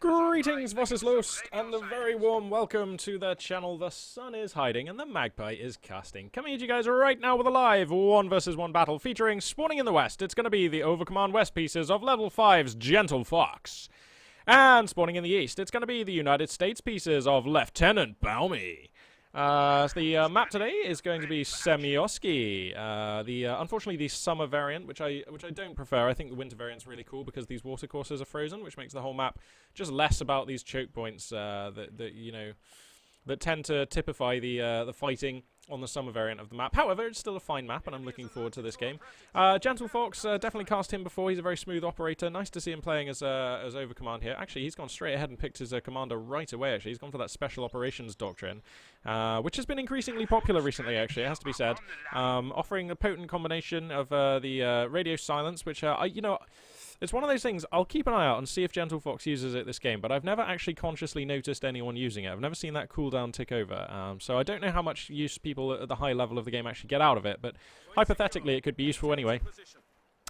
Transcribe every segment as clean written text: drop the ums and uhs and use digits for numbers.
Greetings, Vosses Lost, and a very warm welcome to the channel. The sun is hiding and the magpie is casting. Coming at you guys right now with a live 1 vs 1 battle featuring, spawning in the west, it's going to be the Overcommand West pieces of Level 5's GentleFox. And spawning in the east, it's going to be the United States pieces of Lt.Baumy. So the map today is going to be Semioski. Unfortunately, the summer variant, which I don't prefer. I think the winter variant's really cool because these water courses are frozen, which makes the whole map just less about these choke points that tend to typify the fighting on the summer variant of the map. However, it's still a fine map, and I'm looking forward to this game. GentleFox, definitely cast him before. He's a very smooth operator. Nice to see him playing as Overcommand here. Actually, he's gone straight ahead and picked his commander right away, actually. He's gone for that Special Operations Doctrine, which has been increasingly popular recently, actually, it has to be said. Offering a potent combination of the radio silence, which, it's one of those things, I'll keep an eye out and see if GentleFox uses it this game, but I've never actually consciously noticed anyone using it. I've never seen that cooldown tick over, so I don't know how much use people at the high level of the game actually get out of it, but hypothetically it could be useful anyway.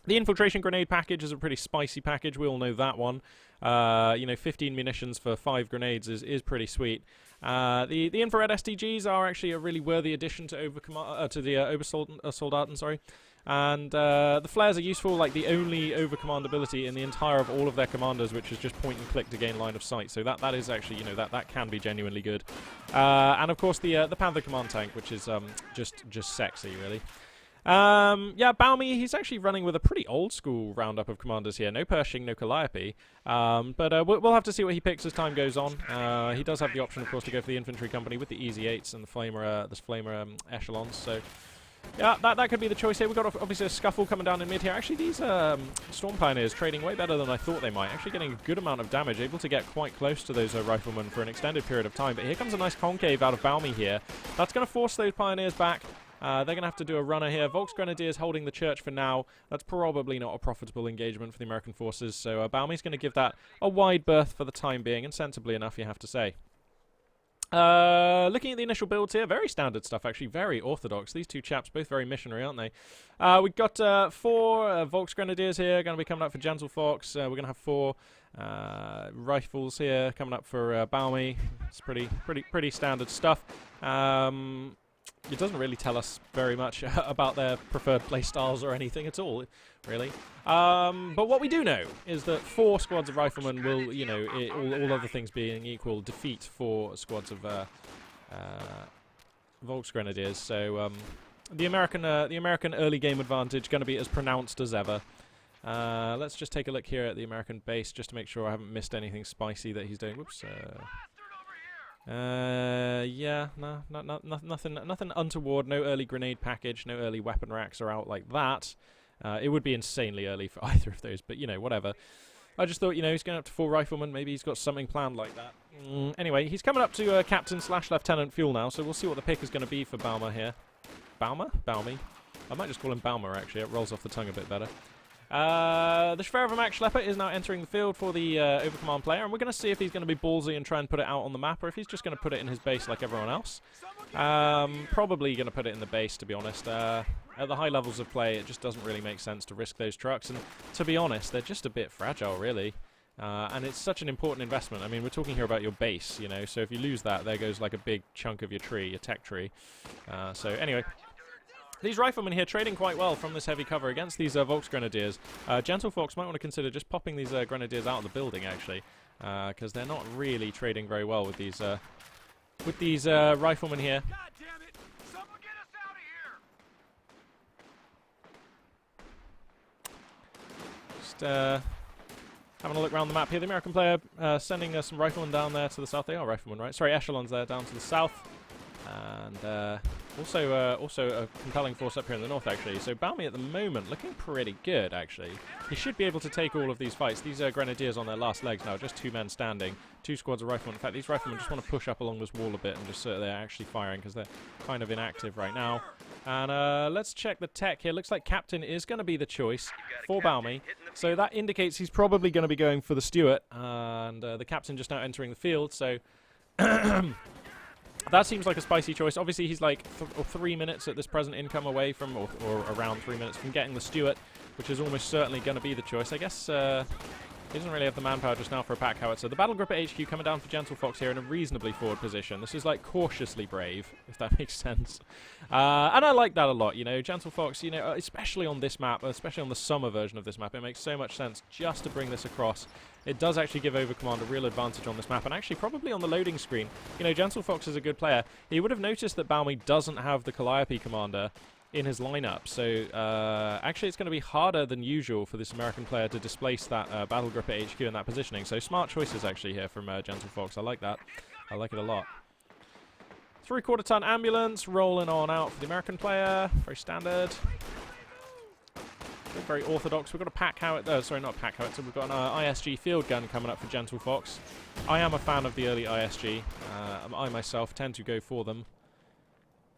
The Infiltration Grenade package is a pretty spicy package, we all know that one. 15 munitions for 5 grenades is pretty sweet. The infrared STGs are actually a really worthy addition to the Obersoldaten, sorry. And the flares are useful, like the only overcommand ability in the entire of all of their commanders, which is just point and click to gain line of sight. So that is actually, that can be genuinely good. And of course the Panther command tank, which is just sexy, really. Yeah, Baumy, he's actually running with a pretty old school roundup of commanders here. No Pershing, no Calliope. But we'll have to see what he picks as time goes on. He does have the option, of course, to go for the infantry company with the Easy 8s and the Flamer echelons. So yeah, that could be the choice here. We've got obviously a scuffle coming down in mid here. Actually, these Storm Pioneers trading way better than I thought they might. Actually getting a good amount of damage, able to get quite close to those Riflemen for an extended period of time. But here comes a nice concave out of Baumy here. That's going to force those Pioneers back. They're going to have to do a runner here. Volks Grenadiers holding the church for now. That's probably not a profitable engagement for the American forces. So Baumy's going to give that a wide berth for the time being, and sensibly enough, you have to say. Looking at the initial builds here, very standard stuff actually, very orthodox. These two chaps both very missionary, aren't they? We've got 4 Volks Grenadiers here going to be coming up for GentleFox. We're going to have 4 rifles here coming up for Baumy. It's pretty standard stuff. It doesn't really tell us very much about their preferred playstyles or anything at all, really. But what we do know is that 4 squads of riflemen will, all other things being equal, defeat 4 squads of Volks Grenadiers. So the American early game advantage going to be as pronounced as ever. Let's just take a look here at the American base just to make sure I haven't missed anything spicy that he's doing. Whoops. Yeah, no, nothing untoward. No early grenade package, no early weapon racks are out like that. It would be insanely early for either of those, but whatever. I just thought, he's going up to 4 riflemen. Maybe he's got something planned like that. Anyway, he's coming up to Captain/Lieutenant Fuel now, so we'll see what the pick is going to be for Baumer here. Baumy? I might just call him Baumer, actually. It rolls off the tongue a bit better. The Schwerverbach Schlepper is now entering the field for the Overcommand player, and we're going to see if he's going to be ballsy and try and put it out on the map, or if he's just going to put it in his base like everyone else. Probably going to put it in the base, to be honest. At the high levels of play, it just doesn't really make sense to risk those trucks, and to be honest, they're just a bit fragile, really. And it's such an important investment. I mean, we're talking here about your base, so if you lose that, there goes like a big chunk of your tree, your tech tree. So anyway, these riflemen here trading quite well from this heavy cover against these Volks Grenadiers. GentleFox might want to consider just popping these Grenadiers out of the building, actually, because they're not really trading very well with these riflemen here. God damn it! Someone get us out of here! Just having a look around the map here. The American player sending some riflemen down there to the south. They are riflemen, right? Sorry, echelons there down to the south. And also a compelling force up here in the north, actually. So Baumy at the moment looking pretty good, actually. He should be able to take all of these fights. These Grenadiers on their last legs now, just 2 men standing, 2 squads of riflemen. In fact, these riflemen just want to push up along this wall a bit and just so they're actually firing because they're kind of inactive right now. And let's check the tech here. Looks like Captain is going to be the choice for Baumy. So that indicates he's probably going to be going for the Stuart. And the Captain just now entering the field, so that seems like a spicy choice. Obviously, he's like 3 minutes at this present income away from, or around 3 minutes from getting the Stuart, which is almost certainly going to be the choice. I guess He doesn't really have the manpower just now for a pack howitzer. The battle group at HQ coming down for GentleFox here in a reasonably forward position. This is like cautiously brave, if that makes sense. And I like that a lot, you know. GentleFox, you know, especially on this map, especially on the summer version of this map, it makes so much sense just to bring this across. It does actually give Overcommand a real advantage on this map, and actually probably on the loading screen. You know, GentleFox is a good player. He would have noticed that Baumy doesn't have the Calliope commander in his lineup, so actually it's going to be harder than usual for this American player to displace that battle group at HQ in that positioning. So smart choices actually here from GentleFox. I like that. I like it a lot. 3/4 ton ambulance rolling on out for the American player. Very standard. Very orthodox. We've got a pack howitzer. Sorry, not a pack howitzer. We've got an ISG field gun coming up for GentleFox. I am a fan of the early ISG. I myself tend to go for them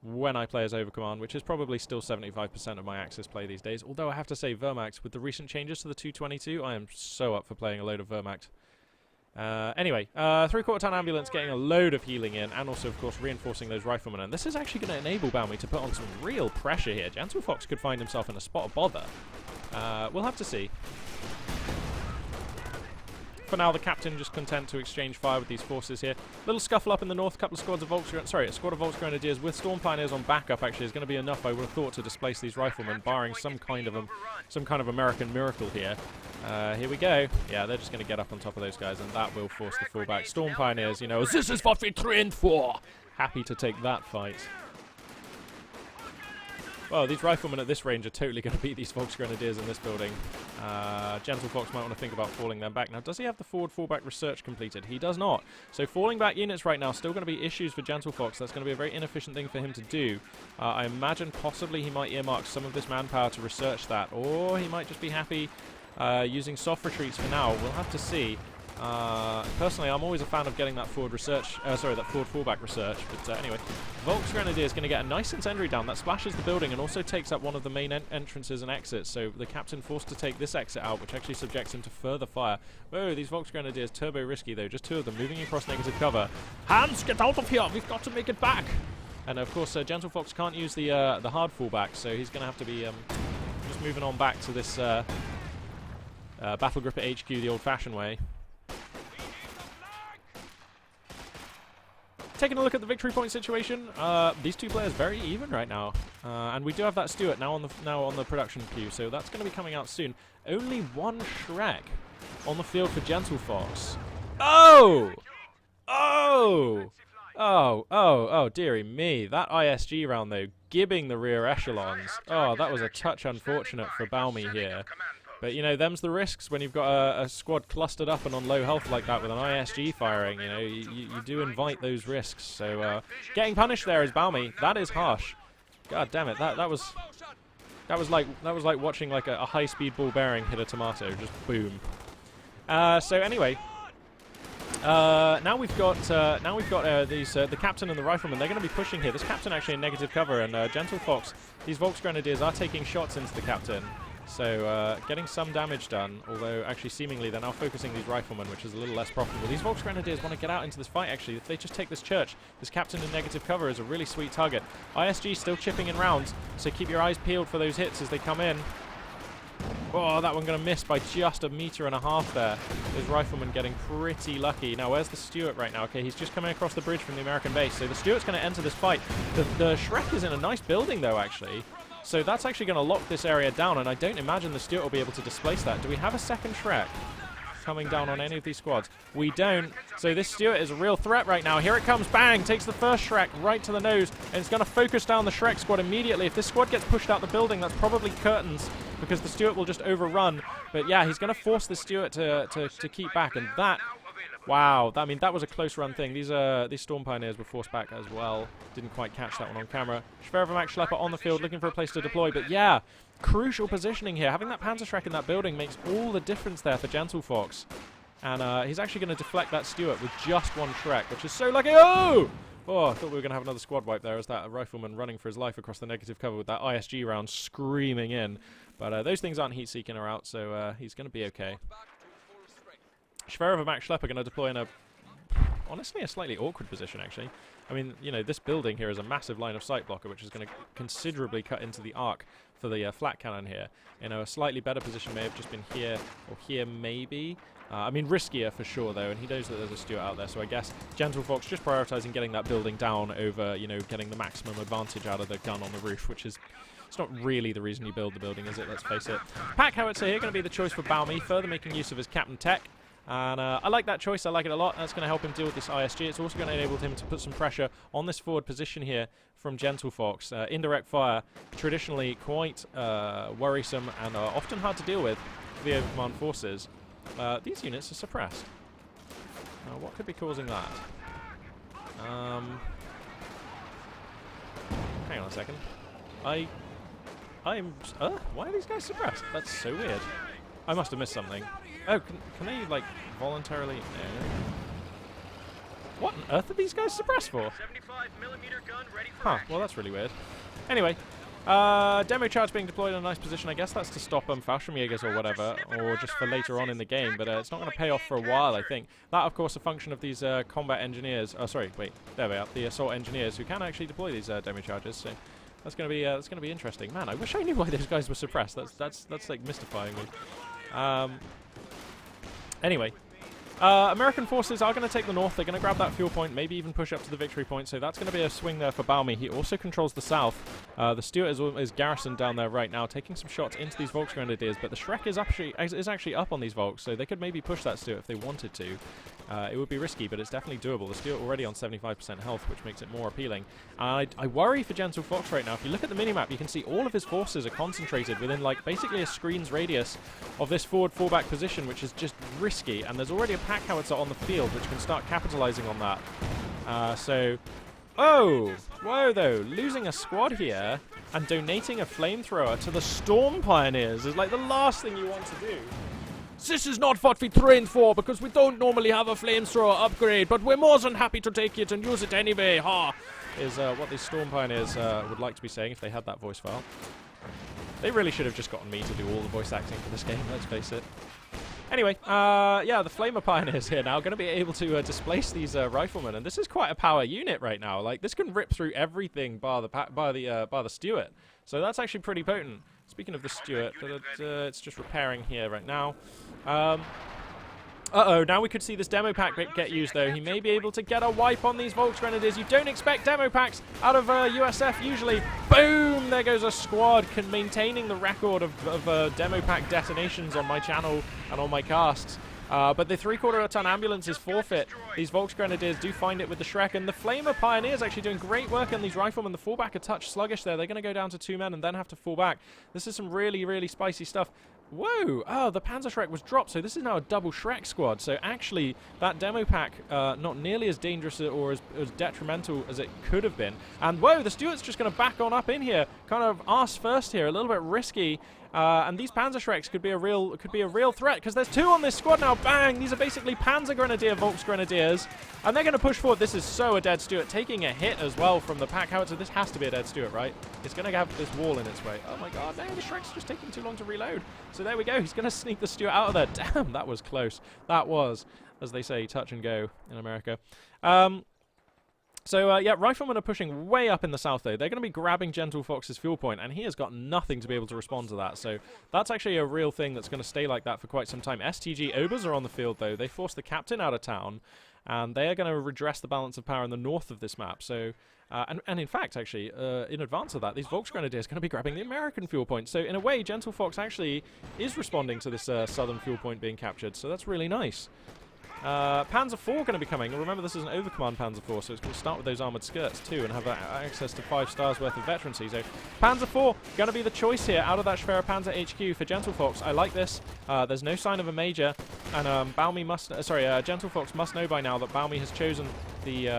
when I play as Overcommand, which is probably still 75% of my Axis play these days. Although I have to say, Wehrmacht, with the recent changes to the 222, I am so up for playing a load of Wehrmacht. Anyway, 3/4 ton ambulance getting a load of healing in, and also, of course, reinforcing those riflemen. And this is actually going to enable Baumy to put on some real pressure here. GentleFox could find himself in a spot of bother. We'll have to see. For now, the captain just content to exchange fire with these forces here. Little scuffle up in the north. A couple of squads of a squad of Volksgrenadiers with Storm Pioneers on backup actually is going to be enough, I would have thought, to displace these riflemen, barring some kind of American miracle here. Here we go. Yeah, they're just going to get up on top of those guys, and that will force the fallback. Storm Pioneers, you know, this is what we trained for. Happy to take that fight. Well, these riflemen at this range are totally going to beat these Volksgrenadiers in this building. GentleFox might want to think about falling them back. Now, does he have the forward fallback research completed? He does not. So falling back units right now still going to be issues for GentleFox. That's going to be a very inefficient thing for him to do. I imagine possibly he might earmark some of this manpower to research that, or he might just be happy using soft retreats for now. We'll have to see. Personally, I'm always a fan of getting that forward research, that forward fallback research, but anyway, Volksgrenadier is going to get a nice incendiary down that splashes the building and also takes up one of the main entrances and exits, so the captain forced to take this exit out, which actually subjects him to further fire. Oh, these Volksgrenadiers, turbo risky though, just two of them moving across negative cover. Hans, get out of here, we've got to make it back! And of course, GentleFox can't use the hard fallback, so he's going to have to be just moving on back to this battle group at HQ the old-fashioned way. Taking a look at the victory point situation, these two players very even right now, and we do have that Stuart now on the production queue, so that's going to be coming out soon. Only one Shrek on the field for GentleFox. Oh, dearie me! That ISG round though, gibbing the rear echelons. Oh, that was a touch unfortunate for Baumy here. But, you know, them's the risks when you've got a squad clustered up and on low health like that with an ISG firing. You know, you do invite those risks. So, getting punished there is Baumy. That is harsh. God damn it. That was like watching like a high-speed ball bearing hit a tomato. Just boom. So anyway, now we've got the captain and the rifleman. They're going to be pushing here. This captain actually in negative cover, and GentleFox. These Volksgrenadiers are taking shots into the captain. So, getting some damage done, although actually seemingly they're now focusing these riflemen, which is a little less profitable. These Volksgrenadiers want to get out into this fight, actually. If they just take this church, this captain in negative cover is a really sweet target. ISG still chipping in rounds, so keep your eyes peeled for those hits as they come in. Oh, that one going to miss by just 1.5 meters there. Those riflemen getting pretty lucky. Now, where's the Stuart right now? Okay, he's just coming across the bridge from the American base, so the Stuart's going to enter this fight. The Shrek is in a nice building, though, actually. So that's actually going to lock this area down, and I don't imagine the Stuart will be able to displace that. Do we have a second Shrek coming down on any of these squads? We don't. So this Stuart is a real threat right now. Here it comes. Bang! Takes the first Shrek right to the nose, and it's going to focus down the Shrek squad immediately. If this squad gets pushed out the building, that's probably curtains, because the Stuart will just overrun. But yeah, he's going to force the Stuart to keep back, and that... Wow, I mean, that was a close run thing. These Storm Pioneers were forced back as well. Didn't quite catch that one on camera. Schwerovermacht Schlepper on the field looking for a place to deploy. But yeah, crucial positioning here. Having that Panzerschreck in that building makes all the difference there for GentleFox. And he's actually going to deflect that Stuart with just one Shrek, which is so lucky. Oh! Oh, I thought we were going to have another squad wipe there as that rifleman running for his life across the negative cover with that ISG round screaming in. But those things aren't heat-seeking or out, so he's going to be okay. Schwerovermacht Schlepper going to deploy in a honestly a slightly awkward position, actually. I mean, you know, this building here is a massive line of sight blocker, which is going to considerably cut into the arc for the flat cannon here. You know, a slightly better position may have just been here or here, maybe. I mean, riskier for sure, though, and he knows that there's a Stuart out there, so I guess GentleFox just prioritizing getting that building down over, you know, getting the maximum advantage out of the gun on the roof, which is... It's not really the reason you build the building, is it? Let's face it. Pack howitzer here, going to be the choice for Baumy, further making use of his Captain Tech. And I like that choice. I like it a lot. That's going to help him deal with this ISG. It's also going to enable him to put some pressure on this forward position here from GentleFox. Indirect fire, traditionally quite worrisome and often hard to deal with for the overcommand forces. These units are suppressed. What could be causing that? Hang on a second. why are these guys suppressed? That's so weird. I must have missed something. Oh, can they, like, voluntarily... No. What on earth are these guys suppressed for? 75mm gun ready for Huh, well that's really weird. Anyway, demo charge being deployed in a nice position. I guess that's to stop Fallschirmjägers or whatever, or just for later on in the game, but it's not going to pay off for a while, I think. That, of course, a function of these combat engineers. Oh, sorry, wait, there we are. The assault engineers who can actually deploy these demo charges. So that's going to be interesting. Man, I wish I knew why those guys were suppressed. That's like mystifying me. Anyway. American forces are going to take the north. They're going to grab that fuel point, maybe even push up to the victory point. So that's going to be a swing there for Baumy. He also controls the south. The Stuart is garrisoned down there right now, taking some shots into these Volksgrenadiers. But the Shrek is actually up on these Volks, so they could maybe push that Stuart if they wanted to. It would be risky, but it's definitely doable. The Stuart already on 75% health, which makes it more appealing. And I worry for GentleFox right now. If you look at the minimap, you can see all of his forces are concentrated within, like, basically a screen's radius of this forward-fallback position, which is just risky. And there's already a pack howitzer on the field, which can start capitalizing on that. Oh! Whoa, though. Losing a squad here and donating a flamethrower to the Storm Pioneers is, like, the last thing you want to do. This is not what we trained for, because we don't normally have a flamethrower upgrade, but we're more than happy to take it and use it anyway, ha! Is what these Storm Pioneers would like to be saying if they had that voice file. They really should have just gotten me to do all the voice acting for this game, let's face it. Anyway, yeah, the Flamer Pioneers here now going to be able to displace these riflemen, and this is quite a power unit right now. Like, this can rip through everything bar the Stuart. So that's actually pretty potent. Speaking of the Stuart, it's just repairing here right now. Uh-oh, now we could see this demo pack get used, though. He may be able to get a wipe on these Volksgrenadiers. You don't expect demo packs out of USF usually. Boom! There goes a squad, maintaining the record of demo pack detonations on my channel and on my casts. But the 3/4-ton ambulance is forfeit. These Volksgrenadiers do find it with the Shrek, and the Flamer Pioneers actually doing great work on these riflemen. The fallback a touch sluggish there. They're going to go down to 2 men and then have to fall back. This is some really, really spicy stuff. Whoa! Oh, the Panzer Shrek was dropped, so this is now a double Shrek squad. So actually, that demo pack, not nearly as dangerous or as detrimental as it could have been. And whoa, the Stuart's just going to back on up in here, kind of arse first here, a little bit risky. And these Panzer Shreks could be a real threat, because there's 2 on this squad now. Bang! These are basically Panzer Grenadier Volksgrenadiers, and they're going to push forward. This is so a dead Stuart, taking a hit as well from the pack howitzer. This has to be a dead Stuart, right? It's going to have this wall in its way. Oh my god, no, the Shrek's just taking too long to reload. So there we go. He's going to sneak the Stuart out of there. Damn, that was close. That was, as they say, touch and go in America. So, yeah, riflemen are pushing way up in the south, though. They're going to be grabbing GentleFox's fuel point, and he has got nothing to be able to respond to that. So that's actually a real thing that's going to stay like that for quite some time. STG Obers are on the field, though. They forced the captain out of town, and they are going to redress the balance of power in the north of this map. So, and in fact, actually, in advance of that, these Volksgrenadiers are going to be grabbing the American fuel point. So, in a way, GentleFox actually is responding to this southern fuel point being captured. So that's really nice. Panzer IV going to be coming. Remember, this is an overcommand Panzer IV, so it's going to start with those armoured skirts too and have access to 5 stars worth of veterancy. So Panzer IV going to be the choice here out of that Schwerer Panzer HQ for GentleFox. I like this. There's no sign of a major, and GentleFox must know by now that Baumy has chosen the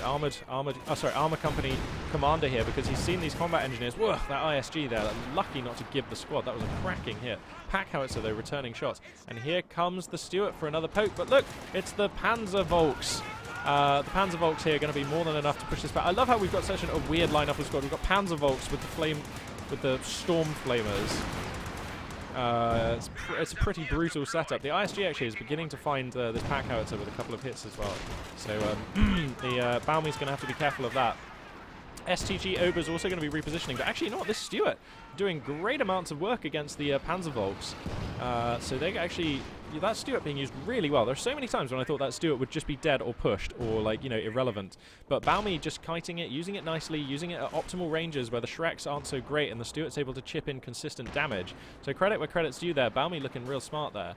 armor company commander here, because he's seen these combat engineers. Whoa, that ISG there, lucky not to give the squad. That was a cracking hit. Pack howitzer though, returning shots, and here comes the Stuart for another poke. But look, it's the Panzer Volks. The Panzer Volks here are going to be more than enough to push this back. I love how we've got such a weird lineup of squad. We've got Panzer Volks with the Storm Flamers. It's a pretty brutal setup. The ISG actually is beginning to find this pack howitzer with a couple of hits as well. So the Baumy's going to have to be careful of that. STG Ober's also going to be repositioning, but actually not. This Stuart doing great amounts of work against the Panzervolks. So they actually, that Stuart being used really well. There's so many times when I thought that Stuart would just be dead or pushed or like, you know, irrelevant. But Baumy just kiting it, using it nicely, using it at optimal ranges where the Shreks aren't so great and the Stuart's able to chip in consistent damage. So credit where credit's due there. Baumy looking real smart there.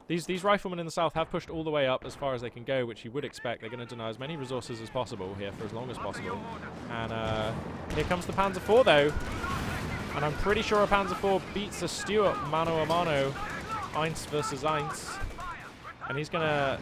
These riflemen in the south have pushed all the way up as far as they can go, which you would expect. They're going to deny as many resources as possible here for as long as possible. And here comes the Panzer IV, though. And I'm pretty sure a Panzer IV beats a Stuart mano a mano. Eins versus Eins. And he's going to,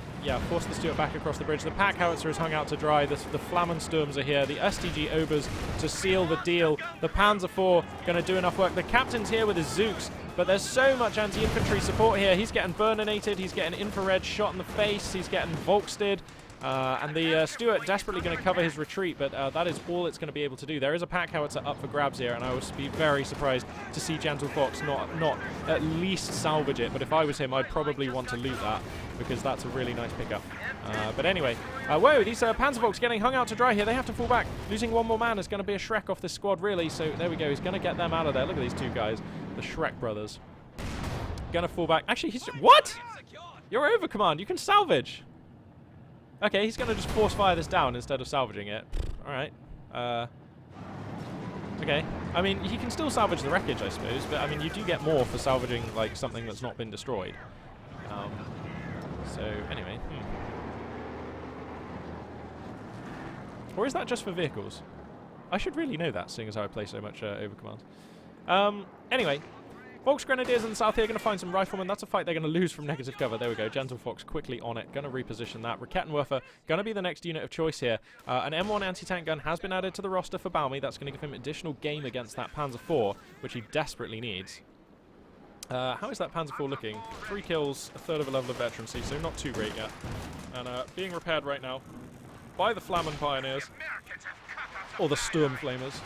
force the Stuart back across the bridge. The pack howitzer is hung out to dry. The Flammensturms are here. The STG Obers to seal the deal. The Panzer IV going to do enough work. The captain's here with his Zooks. But there's so much anti-infantry support here. He's getting burninated. He's getting infrared shot in the face. He's getting Volksted. And the Stuart desperately going to cover his retreat, but that is all it's going to be able to do. There is a pack howitzer up for grabs here, and I would be very surprised to see GentleFox not at least salvage it. But if I was him, I'd probably want to loot that, because that's a really nice pickup. But anyway, whoa, these Panzervolks getting hung out to dry here. They have to fall back. Losing one more man is going to be a Shrek off this squad, really. So there we go. He's going to get them out of there. Look at these two guys, the Shrek brothers. Going to fall back. Actually, he's... What? You're over, command. You can salvage. Okay, he's going to just force fire this down instead of salvaging it. Alright. Okay. I mean, he can still salvage the wreckage, I suppose, but I mean, you do get more for salvaging, like, something that's not been destroyed. So, anyway. Or is that just for vehicles? I should really know that, seeing as how I play so much overcommand. Anyway. Volks Grenadiers in the south here are going to find some riflemen. That's a fight they're going to lose from negative cover. There we go. GentleFox quickly on it. Going to reposition that. Rakettenwerfer going to be the next unit of choice here. An M1 anti-tank gun has been added to the roster for Baumy. That's going to give him additional game against that Panzer IV, which he desperately needs. How is that Panzer IV looking? 3 kills, a third of a level of veterancy, so not too great yet. And being repaired right now by the Flammen Pioneers. Or the Sturmflamers.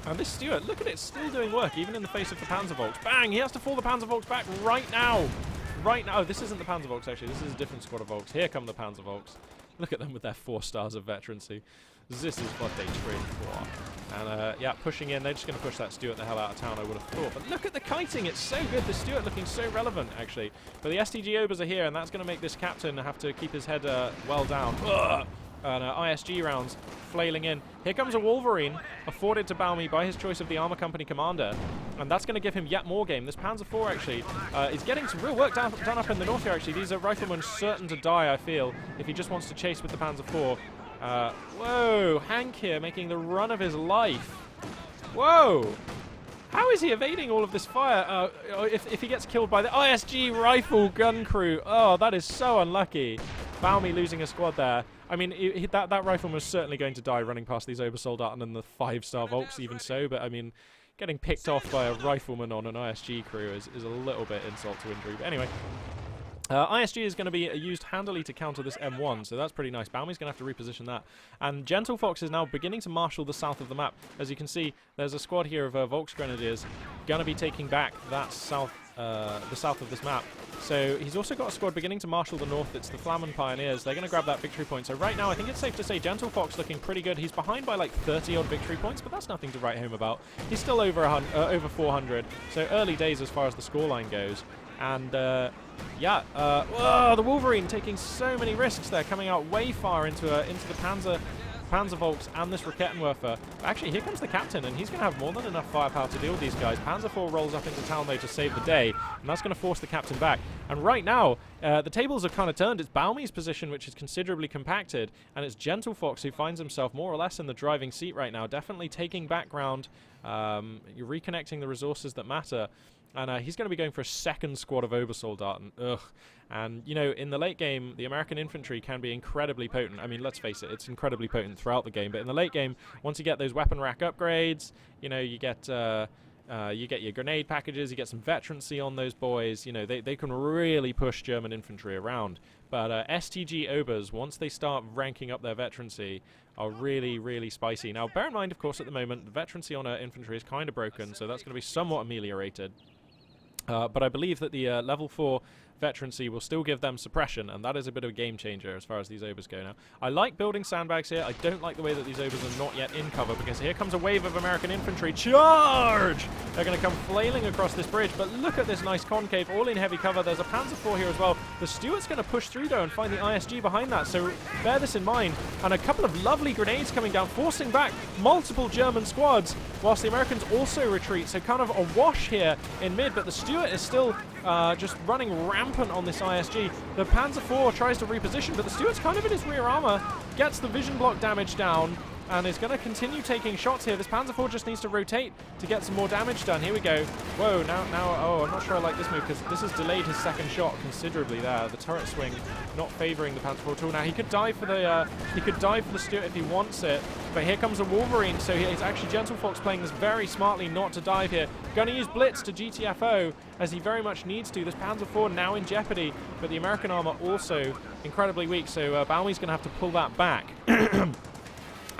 And this Stuart, look at it, still doing work, even in the face of the Panzervolks. Bang! He has to fall the Panzervolks back right now! Right now. Oh, this isn't the Panzervolks, actually. This is a different squad of Volks. Here come the Panzervolks. Look at them with their 4 stars of veterancy. This is what they train for. And, yeah, pushing in. They're just going to push that Stuart the hell out of town, I would have thought. But look at the kiting. It's so good. The Stuart looking so relevant, actually. But the STG Obers are here, and that's going to make this captain have to keep his head well down. Ugh! And ISG rounds flailing in. Here comes a Wolverine, afforded to Baumy by his choice of the Armor Company commander. And that's going to give him yet more game. This Panzer IV, actually, is getting some real work done up in the north here, actually. These are riflemen certain to die, I feel, if he just wants to chase with the Panzer IV. Whoa, Hank here making the run of his life. Whoa! How is he evading all of this fire? If he gets killed by the ISG rifle gun crew. Oh, that is so unlucky. Baumy losing a squad there. I mean, that rifleman was certainly going to die running past these Obersoldaten and the 5-star Volks, even so. But, I mean, getting picked off by a rifleman on an ISG crew is a little bit insult to injury. But anyway, ISG is going to be used handily to counter this M1, so that's pretty nice. Baumy's going to have to reposition that. And GentleFox is now beginning to marshal the south of the map. As you can see, there's a squad here of Volks Grenadiers going to be taking back that south, the south of this map. So he's also got a squad beginning to marshal the north. It's the Flammen Pioneers. They're going to grab that victory point. So right now, I think it's safe to say GentleFox looking pretty good. He's behind by like 30-odd victory points, but that's nothing to write home about. He's still over 400, so early days as far as the scoreline goes. And yeah, whoa, the Wolverine taking so many risks there, coming out way far into the Panzervolks and this Rakettenwerfer. Actually, here comes the captain, and he's going to have more than enough firepower to deal with these guys. Panzer IV rolls up into town, though, to save the day, and that's going to force the captain back. And right now, the tables have kind of turned. It's Baumy's position, which is considerably compacted, and it's GentleFox who finds himself more or less in the driving seat right now, definitely taking back ground. You're reconnecting the resources that matter. And he's going to be going for a second squad of Obersoldaten. Ugh. And, you know, in the late game, the American infantry can be incredibly potent. I mean, let's face it, it's incredibly potent throughout the game. But in the late game, once you get those weapon rack upgrades, you know, you get You get your grenade packages, you get some veterancy on those boys. You know, they can really push German infantry around. But STG Obers, once they start ranking up their veterancy, are really, really spicy. Now, bear in mind, of course, at the moment, the veterancy on infantry is kind of broken, so that's going to be somewhat ameliorated. But I believe that the level 4 veterancy will still give them suppression, and that is a bit of a game changer as far as these Obers go now. I like building sandbags here. I don't like the way that these Obers are not yet in cover, because here comes a wave of American infantry. Charge! They're going to come flailing across this bridge, but look at this nice concave, all in heavy cover. There's a Panzer IV here as well. The Stuart's going to push through, though, and find the ISG behind that, so bear this in mind. And a couple of lovely grenades coming down, forcing back multiple German squads, whilst the Americans also retreat, so kind of a wash here in mid, but the Stuart is still just running rampant on this ISG. The Panzer IV tries to reposition, but the Stuart's kind of in his rear armor, gets the vision block damage down, and is going to continue taking shots here. This Panzer IV just needs to rotate to get some more damage done. Here we go. Whoa, now, oh, I'm not sure I like this move, because this has delayed his second shot considerably there. The turret swing not favoring the Panzer IV at all. Now, he could dive for the Stuart if he wants it, but here comes a Wolverine, so he's actually GentleFox playing this very smartly not to dive here. Going to use Blitz to GTFO, as he very much needs to. This Panzer IV now in jeopardy, but the American armor also incredibly weak, so Baumy's going to have to pull that back.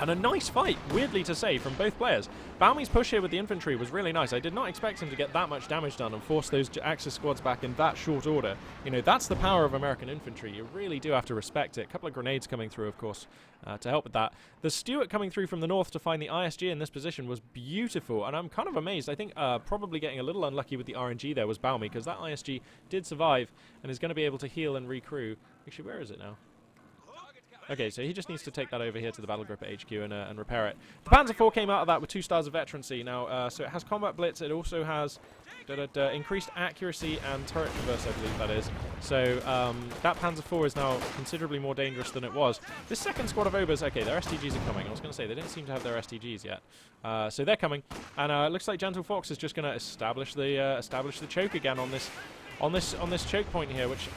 And a nice fight, weirdly to say, from both players. Baumy's push here with the infantry was really nice. I did not expect him to get that much damage done and force those Axis squads back in that short order. You know, that's the power of American infantry. You really do have to respect it. A couple of grenades coming through, of course, to help with that. The Stuart coming through from the north to find the ISG in this position was beautiful, and I'm kind of amazed. I think probably getting a little unlucky with the RNG there was Baumy, because that ISG did survive and is going to be able to heal and recrew. Actually, where is it now? Okay, so he just needs to take that over here to the battle group at HQ and repair it. The Panzer IV came out of that with 2 stars of veterancy. Now, so it has combat blitz. It also has increased accuracy and turret traverse, I believe that is. So that Panzer IV is now considerably more dangerous than it was. This second squad of Obers, okay, their STGs are coming. I was going to say, they didn't seem to have their STGs yet. So they're coming. And it looks like GentleFox is just going to establish the choke again on this choke point here, which...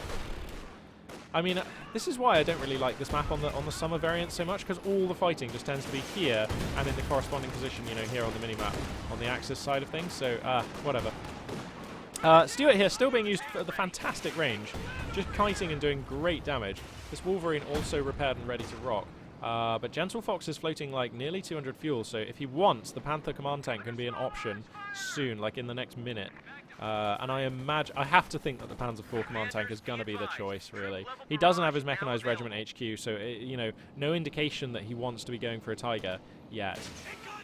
I mean, this is why I don't really like this map on the summer variant so much, because all the fighting just tends to be here and in the corresponding position, you know, here on the minimap, on the Axis side of things, so, whatever. Stuart here, still being used at the fantastic range, just kiting and doing great damage. This Wolverine also repaired and ready to rock. But GentleFox is floating like nearly 200 fuel, so if he wants, the Panther command tank can be an option soon, like in the next minute. And I have to think that the Panzer IV command tank is going to be the choice, really. He doesn't have his mechanized regiment HQ, so, you know, no indication that he wants to be going for a Tiger yet.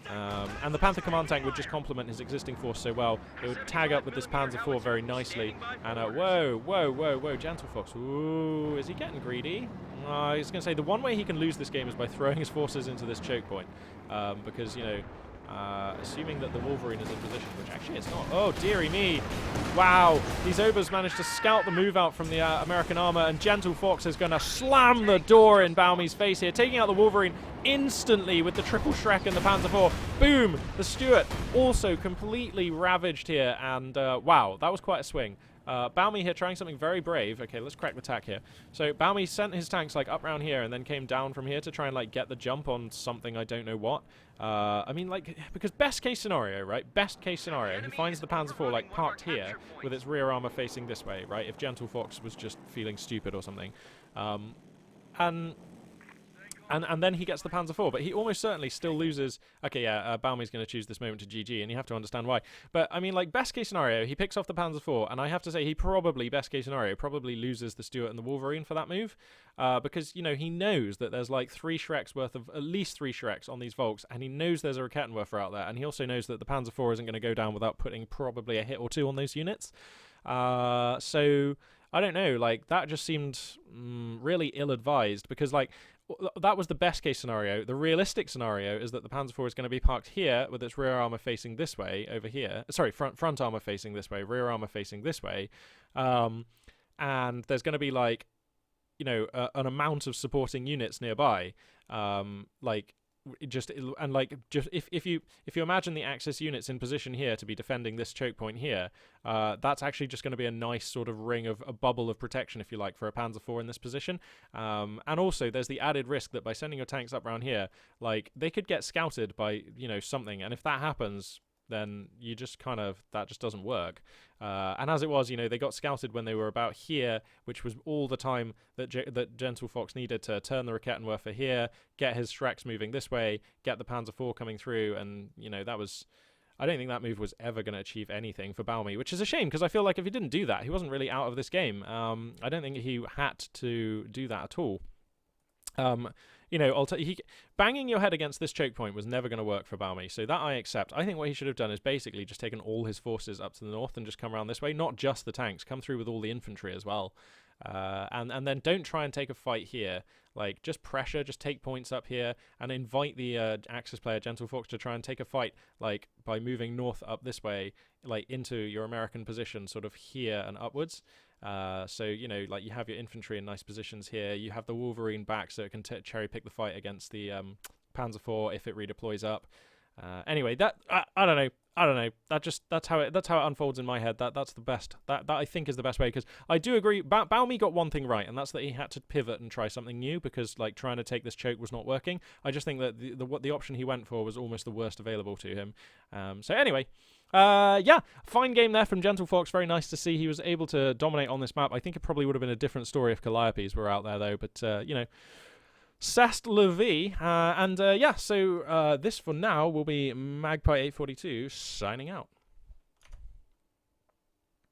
And the Panther command tank would just complement his existing force so well. It would tag up with this Panzer IV very nicely. And whoa, GentleFox. Ooh, is he getting greedy? I was going to say, the one way he can lose this game is by throwing his forces into this choke point. Because, you know, assuming that the Wolverine is in position, which actually it's not. Oh, dearie me. Wow. These Obers managed to scout the move out from the American armor, and GentleFox is going to slam the door in Baumy's face here, taking out the Wolverine instantly with the triple Shrek and the Panzer IV. Boom! The Stuart also completely ravaged here, and wow, that was quite a swing. Baumy here trying something very brave. Okay, let's crack the tack here. So Baumy sent his tanks like up around here and then came down from here to try and like get the jump on something I don't know what. I mean, like, because best case scenario, right? Best case scenario, he finds the Panzer IV like parked here with its rear armor facing this way, right? If GentleFox was just feeling stupid or something. And then he gets the Panzer IV, but he almost certainly still loses. Okay, yeah, Baumy's going to choose this moment to GG, and you have to understand why. But, I mean, like, best case scenario, he picks off the Panzer IV, and I have to say he probably, best case scenario, probably loses the Stuart and the Wolverine for that move, because, you know, he knows that there's, like, 3 Shreks worth of, at least 3 Shreks on these Volks, and he knows there's a Rakettenwerfer out there, and he also knows that the Panzer IV isn't going to go down without putting probably a hit or 2 on those units. So, I don't know, like, that just seemed really ill-advised, because, like, that was the best case scenario. The realistic scenario is that the Panzer IV is going to be parked here with its rear armor facing this way over here. Sorry, front armor facing this way, rear armor facing this way. And there's going to be, like, you know, an amount of supporting units nearby. If you imagine the Axis units in position here to be defending this choke point here, that's actually just going to be a nice sort of ring of a bubble of protection, if you like, for a Panzer IV in this position. And also there's the added risk that by sending your tanks up around here, like, they could get scouted by, you know, something, and if that happens, then you just kind of, that just doesn't work. And as it was, they got scouted when they were about here, which was all the time that that GentleFox needed to turn the Rakettenwerfer here, get his Shreks moving this way, get the Panzer IV coming through, and, that was... I don't think that move was ever going to achieve anything for Baumy, which is a shame, because I feel like if he didn't do that, he wasn't really out of this game. I don't think he had to do that at all. Banging your head against this choke point was never going to work for Baumy, so that I accept. I think what he should have done is basically just taken all his forces up to the north and just come around this way, not just the tanks, come through with all the infantry as well. And then don't try and take a fight here. Like, just pressure, just take points up here, and invite the Axis player GentleFox to try and take a fight, like, by moving north up this way, like, into your American position, sort of here and upwards. So, like, you have your infantry in nice positions here. You have the Wolverine back, so it can cherry pick the fight against the Panzer IV if it redeploys up. Anyway, that I don't know. That's how it unfolds in my head. That's the best. That I think is the best way, because I do agree. Baumy got one thing right, and that's that he had to pivot and try something new, because like trying to take this choke was not working. I just think that the option he went for was almost the worst available to him. So anyway, fine game there from GentleFox. Very nice to see he was able to dominate on this map. I think it probably would have been a different story if Calliopes were out there though. But C'est la vie. So this for now will be Magpie 842 signing out.